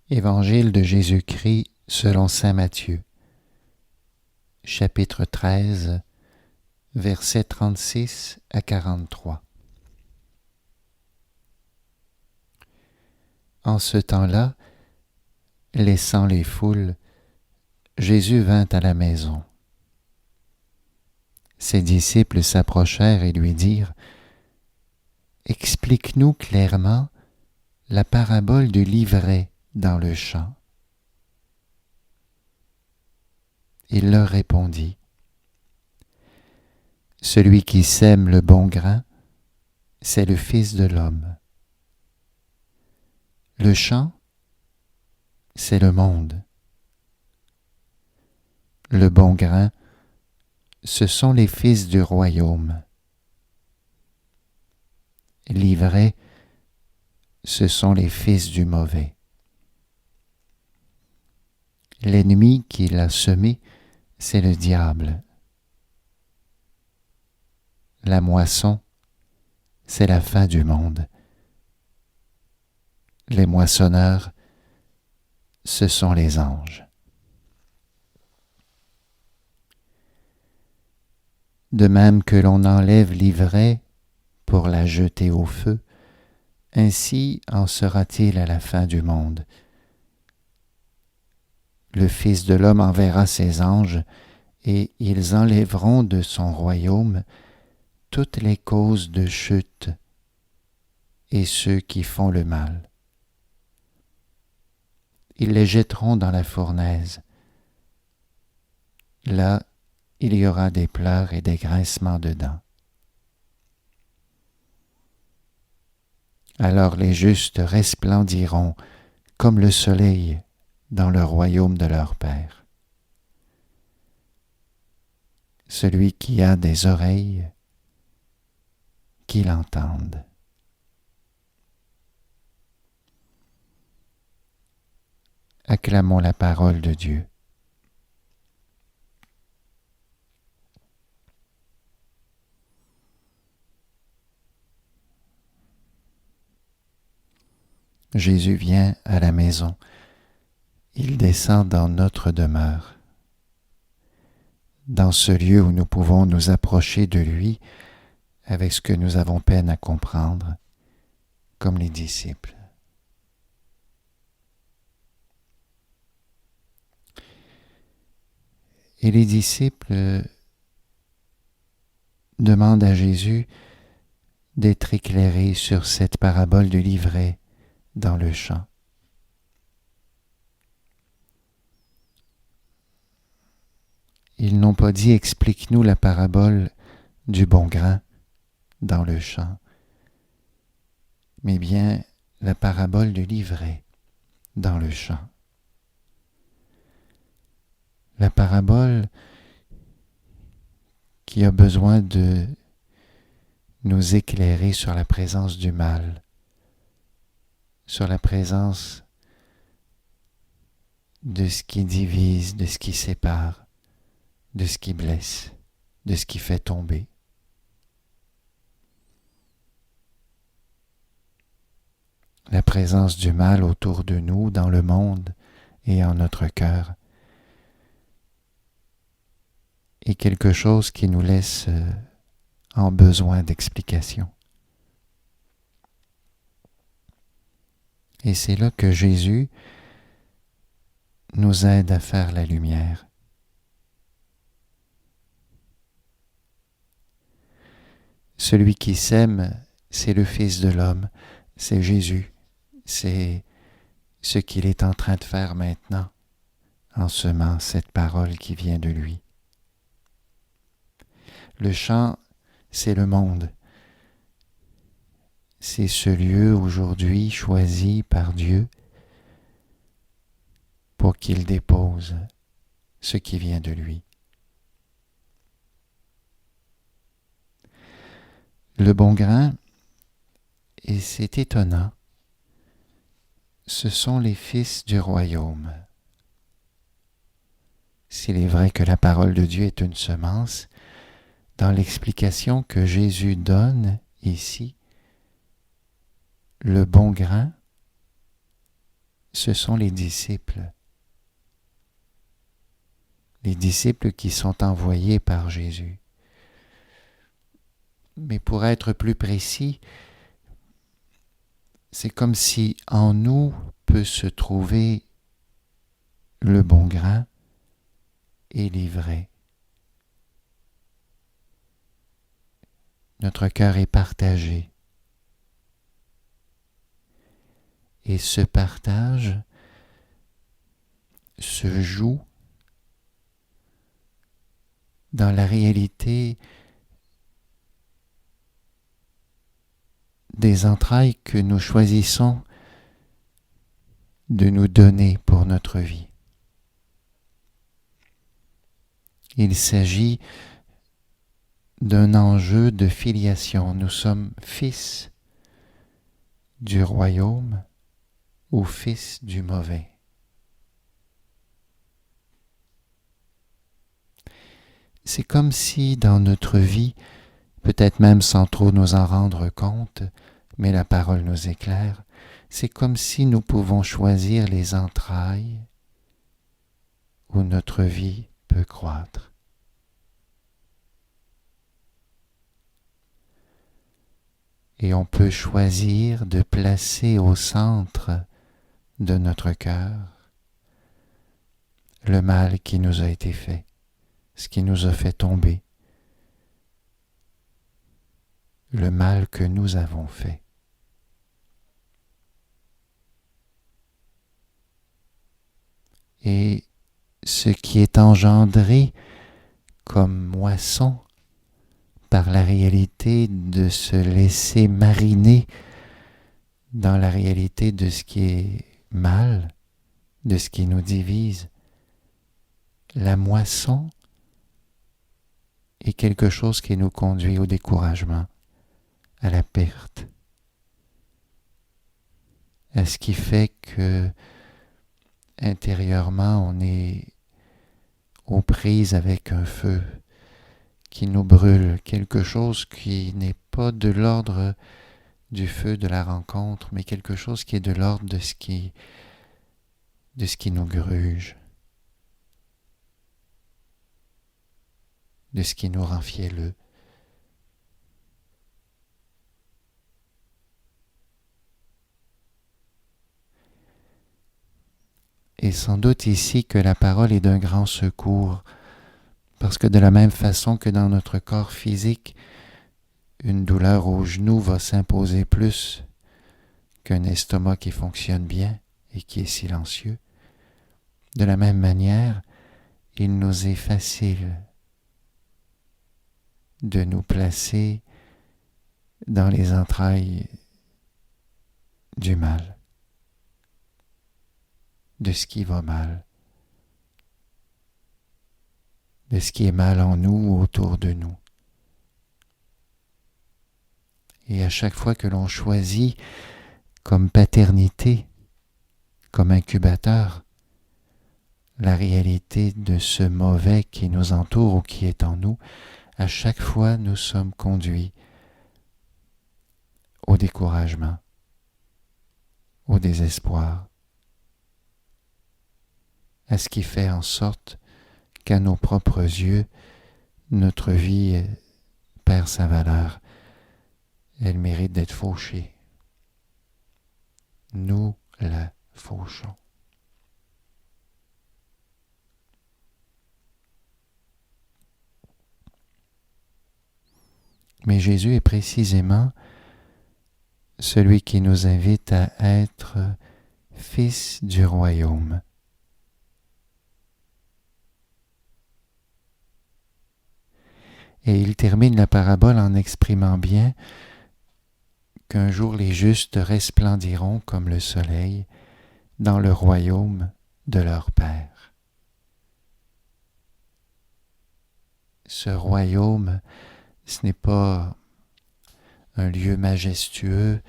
Évangile de Jésus-Christ selon saint Matthieu, chapitre 13, versets 36 à 43. En ce temps-là, laissant les foules, Jésus vint à la maison. Ses disciples s'approchèrent et lui dirent : « Explique-nous clairement la parabole du livret dans le champ. » Il leur répondit : « Celui qui sème le bon grain, c'est le Fils de l'homme. Le champ, c'est le monde. Le bon grain, ce sont les fils du royaume. L'ivraie, ce sont les fils du mauvais. L'ennemi qui l'a semé, c'est le diable. La moisson, c'est la fin du monde. Les moissonneurs, ce sont les anges. De même que l'on enlève l'ivraie pour la jeter au feu, ainsi en sera-t-il à la fin du monde. Le Fils de l'homme enverra ses anges, et ils enlèveront de son royaume toutes les causes de chute et ceux qui font le mal. Ils les jetteront dans la fournaise. Là, il y aura des pleurs et des grincements de dents. Alors les justes resplendiront comme le soleil dans le royaume de leur Père. Celui qui a des oreilles, qu'il entende. Acclamons la parole de Dieu. Jésus vient à la maison. Il descend dans notre demeure, dans ce lieu où nous pouvons nous approcher de lui avec ce que nous avons peine à comprendre, comme les disciples. Et les disciples demandent à Jésus d'être éclairés sur cette parabole du livret dans le champ. Ils n'ont pas dit « Explique-nous la parabole du bon grain dans le champ », mais bien la parabole du livret dans le champ. La parabole qui a besoin de nous éclairer sur la présence du mal, sur la présence de ce qui divise, de ce qui sépare, de ce qui blesse, de ce qui fait tomber. La présence du mal autour de nous, dans le monde et en notre cœur, est quelque chose qui nous laisse en besoin d'explication. Et c'est là que Jésus nous aide à faire la lumière. Celui qui sème, c'est le Fils de l'homme, c'est Jésus, c'est ce qu'il est en train de faire maintenant, en semant cette parole qui vient de lui. Le champ, c'est le monde. C'est ce lieu aujourd'hui choisi par Dieu pour qu'il dépose ce qui vient de lui. Le bon grain, et c'est étonnant, ce sont les fils du royaume. S'il est vrai que la parole de Dieu est une semence, dans l'explication que Jésus donne ici, le bon grain, ce sont les disciples qui sont envoyés par Jésus. Mais pour être plus précis, c'est comme si en nous peut se trouver le bon grain et l'ivraie. Notre cœur est partagé. Et ce partage se joue dans la réalité des entrailles que nous choisissons de nous donner pour notre vie. Il s'agit d'un enjeu de filiation. Nous sommes fils du royaume ou fils du mauvais. C'est comme si dans notre vie, peut-être même sans trop nous en rendre compte, mais la parole nous éclaire, c'est comme si nous pouvons choisir les entrailles où notre vie peut croître. Et on peut choisir de placer au centre de notre cœur le mal qui nous a été fait, ce qui nous a fait tomber, le mal que nous avons fait. Et ce qui est engendré comme moisson par la réalité de se laisser mariner dans la réalité de ce qui est mal, de ce qui nous divise. La moisson est quelque chose qui nous conduit au découragement, à la perte, à ce qui fait que intérieurement on est aux prises avec un feu qui nous brûle, quelque chose qui n'est pas de l'ordre du feu de la rencontre, mais quelque chose qui est de l'ordre de ce qui nous gruge, de ce qui nous rend fielleux. Et sans doute ici que la parole est d'un grand secours, parce que de la même façon que dans notre corps physique, une douleur au genou va s'imposer plus qu'un estomac qui fonctionne bien et qui est silencieux. De la même manière, il nous est facile de nous placer dans les entrailles du mal, de ce qui va mal, de ce qui est mal en nous ou autour de nous. Et à chaque fois que l'on choisit comme paternité, comme incubateur, la réalité de ce mauvais qui nous entoure ou qui est en nous, à chaque fois nous sommes conduits au découragement, au désespoir, à ce qui fait en sorte qu'à nos propres yeux, notre vie perd sa valeur. Elle mérite d'être fauchée. Nous la fauchons. Mais Jésus est précisément celui qui nous invite à être fils du royaume. Et il termine la parabole en exprimant bien qu'un jour les justes resplendiront comme le soleil dans le royaume de leur Père. Ce royaume, ce n'est pas un lieu majestueux,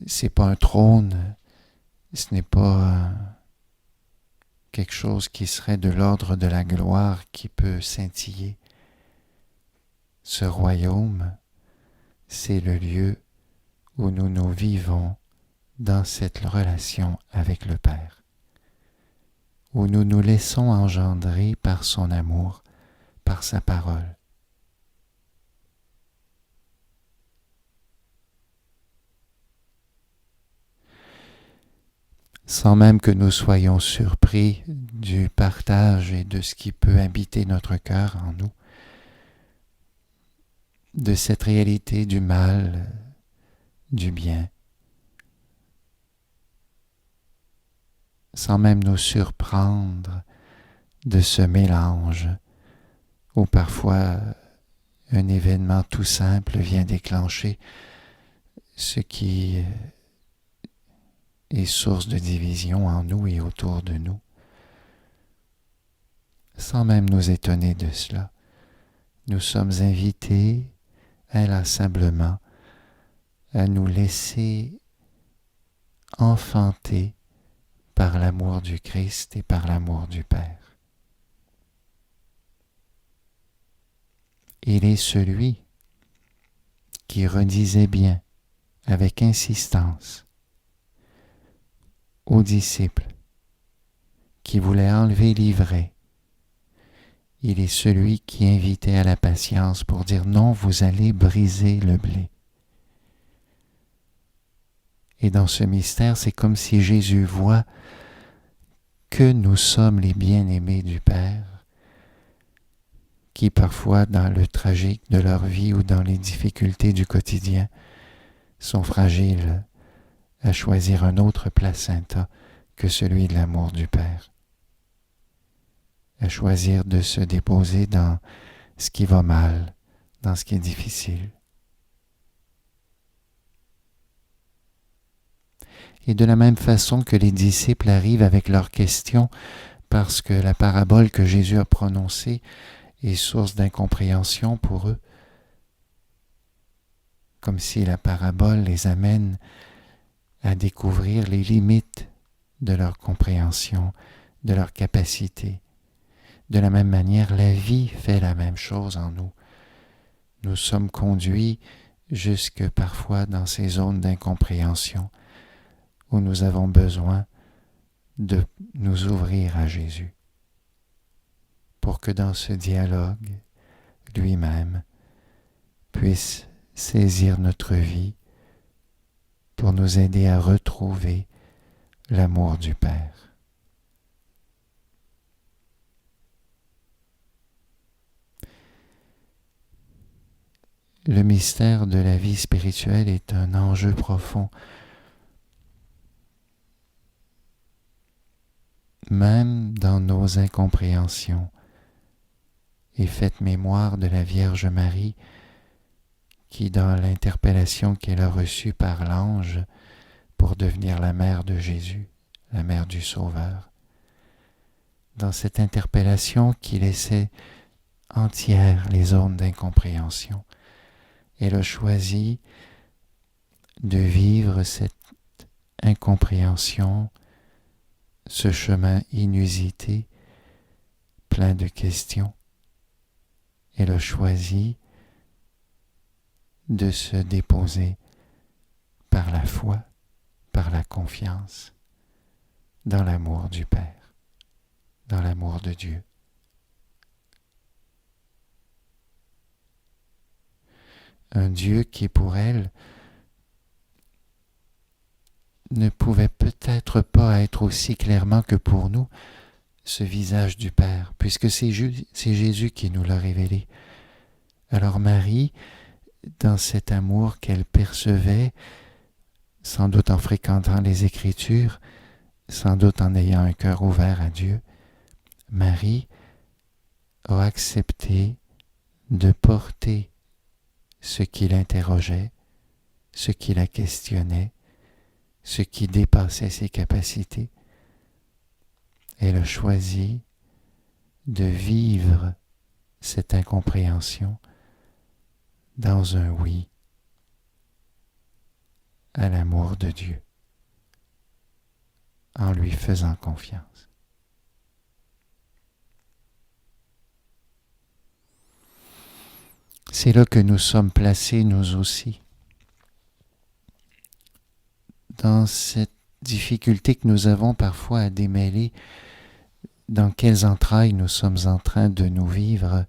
c'est pas un trône, ce n'est pas quelque chose qui serait de l'ordre de la gloire qui peut scintiller. Ce royaume, c'est le lieu où nous vivons dans cette relation avec le Père, où nous nous laissons engendrer par son amour, par sa parole. Sans même que nous soyons surpris du partage et de ce qui peut habiter notre cœur en nous, de cette réalité du mal, du bien, sans même nous surprendre de ce mélange où parfois un événement tout simple vient déclencher ce qui est source de division en nous et autour de nous, sans même nous étonner de cela. Nous sommes invités inlassablement à nous laisser enfanter par l'amour du Christ et par l'amour du Père. Il est celui qui redisait bien, avec insistance, aux disciples qui voulaient enlever l'ivraie. Il est celui qui invitait à la patience pour dire non, vous allez briser le blé. Et dans ce mystère, c'est comme si Jésus voit que nous sommes les bien-aimés du Père, qui parfois, dans le tragique de leur vie ou dans les difficultés du quotidien, sont fragiles à choisir un autre placenta que celui de l'amour du Père, à choisir de se déposer dans ce qui va mal, dans ce qui est difficile. Et de la même façon que les disciples arrivent avec leurs questions, parce que la parabole que Jésus a prononcée est source d'incompréhension pour eux, comme si la parabole les amène à découvrir les limites de leur compréhension, de leur capacité. De la même manière, la vie fait la même chose en nous. Nous sommes conduits jusque parfois dans ces zones d'incompréhension où nous avons besoin de nous ouvrir à Jésus pour que dans ce dialogue, lui-même puisse saisir notre vie pour nous aider à retrouver l'amour du Père. Le mystère de la vie spirituelle est un enjeu profond, même dans nos incompréhensions. Et faites mémoire de la Vierge Marie qui, dans l'interpellation qu'elle a reçue par l'ange pour devenir la mère de Jésus, la mère du Sauveur, dans cette interpellation qui laissait entière les zones d'incompréhension, elle a choisi de vivre cette incompréhension, ce chemin inusité, plein de questions. Elle a choisi de se déposer par la foi, par la confiance, dans l'amour du Père, dans l'amour de Dieu. Un Dieu qui, pour elle, ne pouvait peut-être pas être aussi clairement que pour nous ce visage du Père, puisque c'est Jésus qui nous l'a révélé. Alors Marie, dans cet amour qu'elle percevait, sans doute en fréquentant les Écritures, sans doute en ayant un cœur ouvert à Dieu, Marie a accepté de porter ce qui l'interrogeait, ce qui la questionnait, ce qui dépassait ses capacités. Elle a choisi de vivre cette incompréhension dans un oui à l'amour de Dieu, en lui faisant confiance. C'est là que nous sommes placés, nous aussi, dans cette difficulté que nous avons parfois à démêler dans quelles entrailles nous sommes en train de nous vivre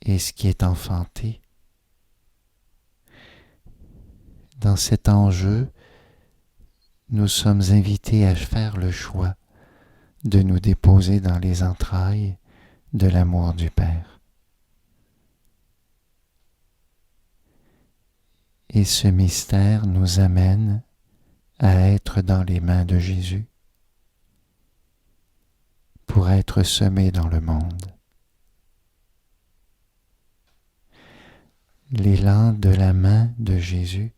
et ce qui est enfanté. Dans cet enjeu, nous sommes invités à faire le choix de nous déposer dans les entrailles de l'amour du Père. Et ce mystère nous amène à être dans les mains de Jésus pour être semés dans le monde. L'élan de la main de Jésus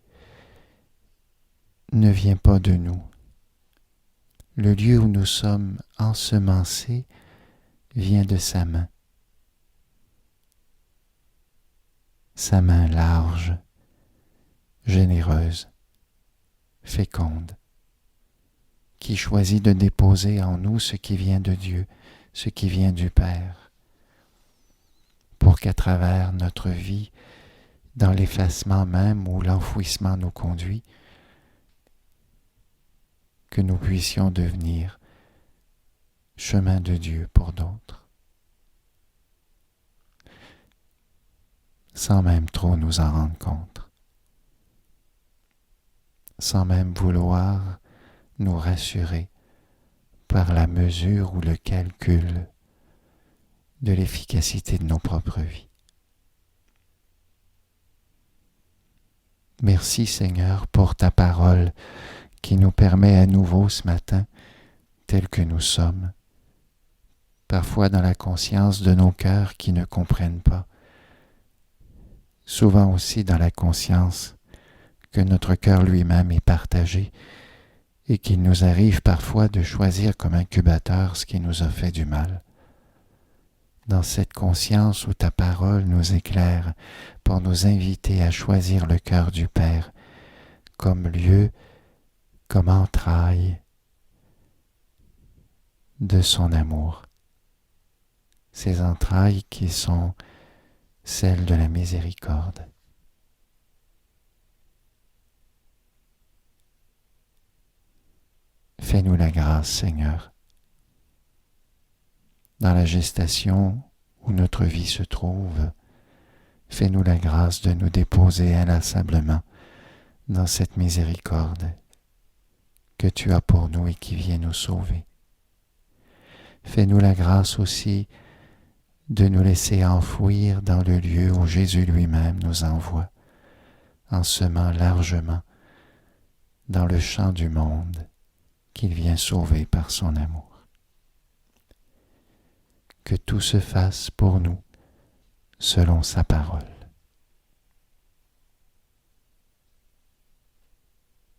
ne vient pas de nous. Le lieu où nous sommes ensemencés vient de sa main. Sa main large, généreuse, féconde, qui choisit de déposer en nous ce qui vient de Dieu, ce qui vient du Père, pour qu'à travers notre vie, dans l'effacement même où l'enfouissement nous conduit, que nous puissions devenir chemin de Dieu pour d'autres, sans même trop nous en rendre compte, sans même vouloir nous rassurer par la mesure ou le calcul de l'efficacité de nos propres vies. Merci Seigneur pour ta parole qui nous permet à nouveau ce matin, tels que nous sommes, parfois dans la conscience de nos cœurs qui ne comprennent pas, souvent aussi dans la conscience que notre cœur lui-même est partagé et qu'il nous arrive parfois de choisir comme incubateur ce qui nous a fait du mal. Dans cette conscience où ta parole nous éclaire pour nous inviter à choisir le cœur du Père comme lieu, comme entraille de son amour. Ces entrailles qui sont celles de la miséricorde. Fais-nous la grâce, Seigneur, dans la gestation où notre vie se trouve, fais-nous la grâce de nous déposer inlassablement dans cette miséricorde que tu as pour nous et qui vient nous sauver. Fais-nous la grâce aussi de nous laisser enfouir dans le lieu où Jésus lui-même nous envoie, en semant largement dans le champ du monde qu'il vient sauver par son amour. Que tout se fasse pour nous selon sa parole.